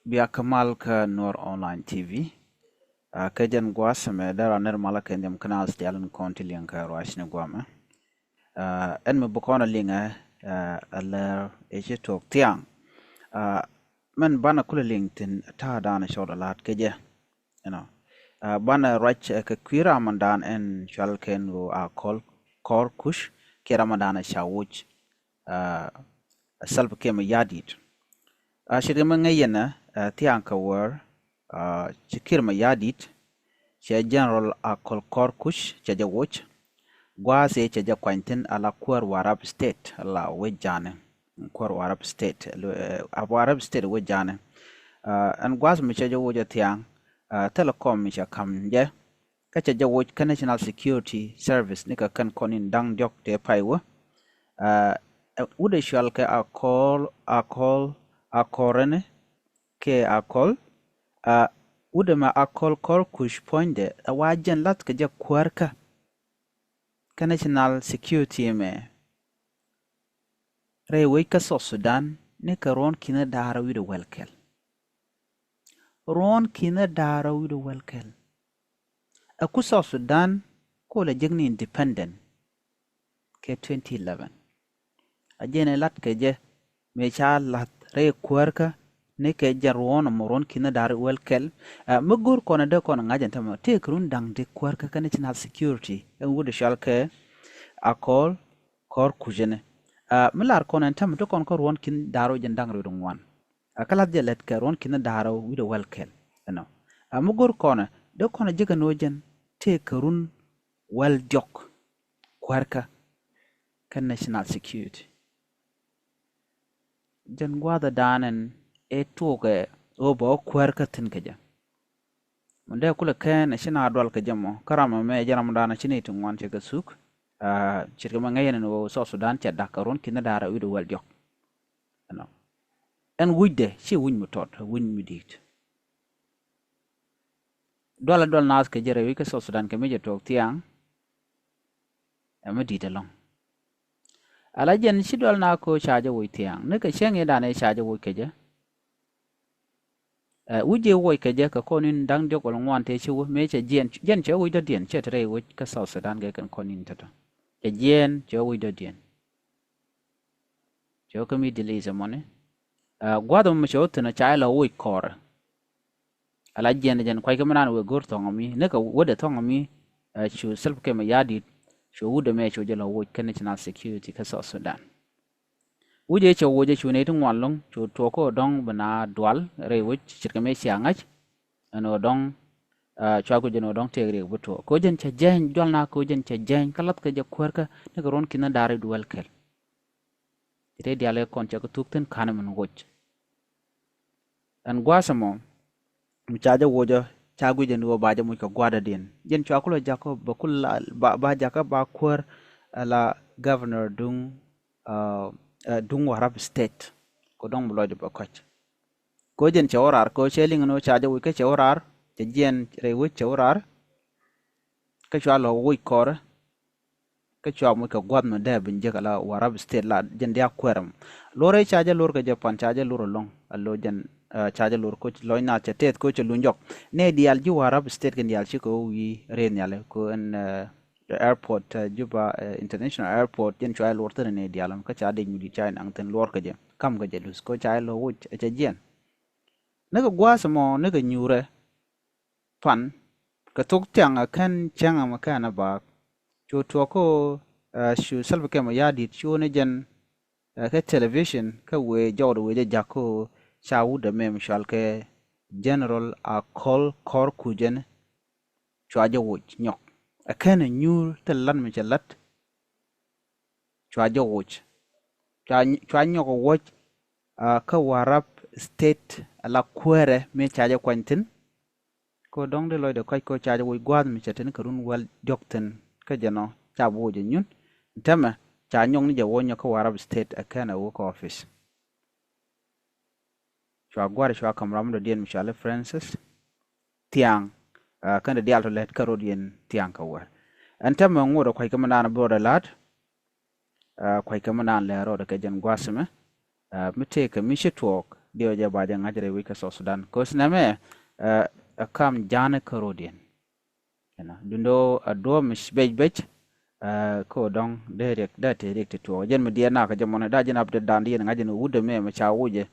Bia Kamal ka Noor Online TV. Kajan gwasame dara ner malaka ndem kana stialan konti linka rwashne gwama. En me bukona linga ala eje tok tiang. Men bana kula lingtin ta dana shoda lat keje. You know. Bana rach ka kwira mandan en shalken wo a kor kush kira mandana shawuch salpa kema yadit. Shirima ngayena tiang ka war chikirma yadit che general a kor kush che ja wuch gwase che ja kwantin ala kwar warab state ala wejane kwar warab state warab state wejane an gwas mi che ja wuja tiang telecom mi cha kam je ka che ja wuch national security service nika kan konin dang jok te paiwa ude shal ke a korene ke akol ude ma akol kor kush poinde wajen lat ke ja kwarka ka national security me rewe ka so Sudan ne ka ron kina dara wi do welkel ron kina dara wi do welkel aku so Sudan ko la jegni independent ke 2011 ajene lat ke je me cha lat re kwarka ne ke jarwon moron kina dar welkel mugur kona de kona ngajan tama te krun dang de kwarka ka national security en wude shalke akol kor kujene milar kona tam to kon ko ron kin daro jen dang rodong wan akala de let ka ron kina daro wude welkel no mugur kona de kona jiga nojen te krun wel jok kwarka ka national security jen gwada danen tuge obo kwarka tinkeja munde kula ken shina adwal ka jamo karama me jaram dana chini tungwan chega suk chirga ngayen no so Sudan cha dakaron kina dara wido wal jok no en wujde chi wuñ mu tot wuñ mi dit dola dol nas ke jere wi ka so Sudan ke meje tok tiang ma dit long ala jen chi dol na ko chaje wi tiang ne ka chenge dana chaje wi keje wuje woy ke je ka konin dang de ko ngwan te chu me che jen che wi do dien che tre wi ka so Sudan ge kan konin ta e jen che wi do dien che ko mi dile zamone gwado mo che tna cha la wi kor ala jen kwai ka manan we gor to ngami ne ka wode to ngami chu self ke ma yadi chu wude me chu je la wi kan national security ka so Sudan wuje che wuje chu ne tung wan long chu to ko dong bana dwal re wuch chirka me siangach ano dong chwa ko jeno dong tegre buto ko jen che jen dwal na ko jen che jen kalat ka je kwerka ne ko ron kina dare duwal kel ite diale kon che ko tukten kana mun wuch an gwasamo mu chaja wojo chagu jen wo baje mu ko gwada den jen chwa ko jako bakul ba jaka ba kwer la governor dung dung warab state ko dong blojo ba koch ko jen chorar ko cheling no chaja wi ke chorar je jen rewu chorar ke chwa lo wi kor ke chwa mu ka gwad no de bin je kala warab state la jen dia kweram lore chaja lor ke japan chaja lor long allo jen chaja lor ko lo na chetet ko chelunjok ne dial ji warab state ken dial chi ko wi ren yale ko en the airport Juba international airport jen chwa lor tane ne dialam ka cha de nyudi chain ang ten lor ka je kam ga je lus ko cha lo wuch che jen ne ga gwas mo ne ga nyure pan ka tok tiang kan changa ma kana ba chu to ko shu salba ke ma yadi chu ne jen ka television ka we jawdo we je jako cha wu de mem shal ke general a kor kujen chwa je wuch nyok akana nyur telan mi chalat chwa jo wuch chwa nyok wuch ka warap state ala kwere me chaja kwantin ko dong de loy de ko chaja wi gwad mi chaten karun wal jokten ka jano cha boje nyun tama cha nyong ni je wonyo ka warap state akana wo ko office chwa gwar chwa kamram do dien mi chale Francis tiang kan de dial to let karodien tiang ka war antama ngoro kwai kama na boda lat kwai kama na le ro de ka jen gwasme mite ka mi shi tok dio ja ba ja ngajre wi ka so Sudan ko sname kam jana karodien yana dundo do mish bej ko dong derek da te rek to jen media na ka jamona da jen update dan dien ngajin wude me cha wuje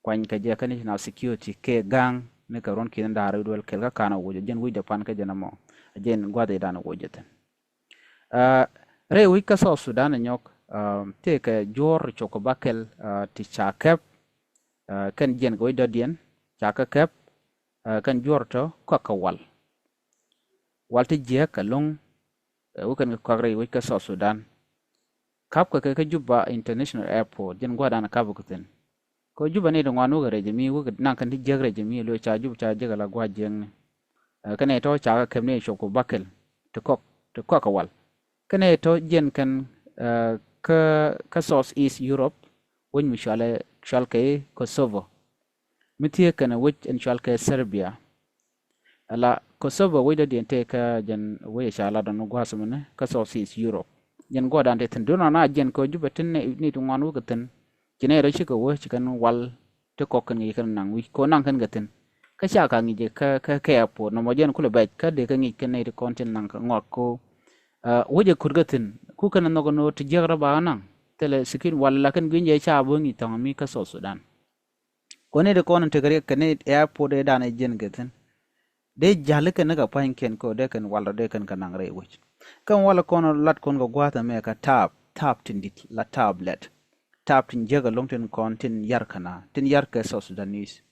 kwany ka je kan national security ke gang ne ka ron kin da dol kel ka kana wuje jen wuje pan ka jena mo jen gwade dan wuje ten re wi ka so Sudan nyok te ka jor choko bakel ti cha kep kan jen go do dien cha ka kep kan jor to ka wal ti je ka long wukan ka kwagre wi ka so Sudan kap ka juba international airport jen gwada na kabu kuten ko juba ne dongwan wo gare jami wo nan kan ti jegre jami lo cha juba cha jegala gwa jeng kane to cha ka kemne shoko bakel to kok wal kane to jen kan ka south east Europe won mi shalke Kosovo mitie kana wich en shalke Serbia ala Kosovo wida diente ka jen we shala don gwasumne ka south east Europe jen goda ande ten dona na jen ko juba tin ni dongwan wo gaten kine ra shi ko wo shi kan wal te kokkan ngi kan nang wi ko nang kan gaten ka sha ka ngi je ka airport no mo jen kula ba ka de ka ngi kan ne content nang ka ngok ko woje kurgatin ku kan no no te jegra ba nang tele sikin walla kan ginje cha bo ngi tang mi ka so Sudan ko ne de ko non te gare kan ne airport de dana jen gaten de jale kan ga pain ken ko de kan walla de kan nang re wo kan wala kono lat kon go gwata me ka tap tindit la tablet tap tin jega long kon tin yarkana tin yarka so Sudanese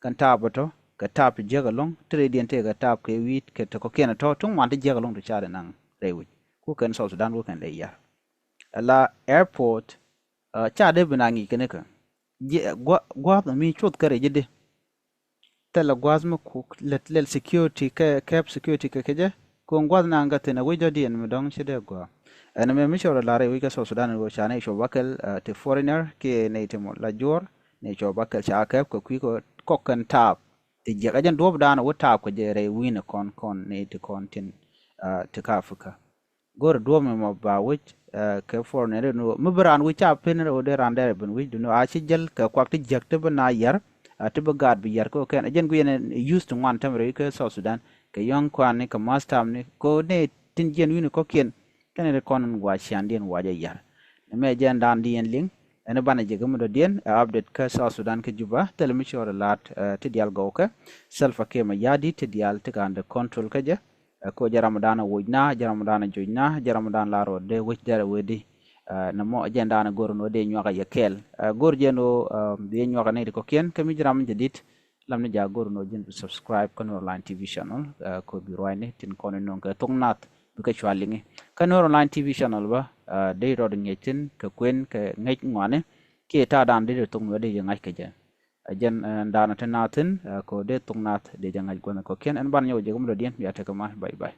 kan tabato ka tap jega long tre diente ga tap ke wit ke to ko kena to tun wanda jega long to chare nang rewi ku kan so Sudan ku kan le ya la airport cha de binangi kene ka gwa mi chot kare jide tala gwazma ku let security ka cap security ka keje ko ngwad na ngate na wido dien mi dong chide gwa ana me mishoro lare wi ka so Sudan go chane sho bakel te foreigner ke ne te mo la jor ne sho bakel cha ka ko kokkan tap te je gajan dob dana wo tap ko je re wi na kon ne te kontin te ka Afrika gor do me mo ba wi ke foreigner no mubran wi cha pen ro de rande ben wi no a chi jel ka kwak te jek te bana yar te ba gad bi yar ko ken ajen gu yen used to one tamre ke so Sudan ke yon kwan ne ka mastam ne ko ne tin jen wi ko ken kene konon wa shandien waja yar me jen dan dien ling ene bana je gamo dien update ka South Sudan ke juba tel mi chora lat te dial go ka selfa ke ma yadi te dial te kan de control ka je ko jaramdana wojna jaramdana jojna jaramdan la ro de woj dere wedi na mo jen dan gor no de nyoga yakel gor jeno de nyoga ne ko ken kami jaram jedit lamne ja gor no jen subscribe kan online TV channel ko bi roine tin kono non ka tongnat buka chwalingi kanor online TV channel ba de ro ngetin ka kwen ka ngej ngwane ke ta dan de tung de ngai ka je jen dana tenatin ko de tungnat de jangai gona ko ken en ban yo je gum do dien ya ta kama bye bye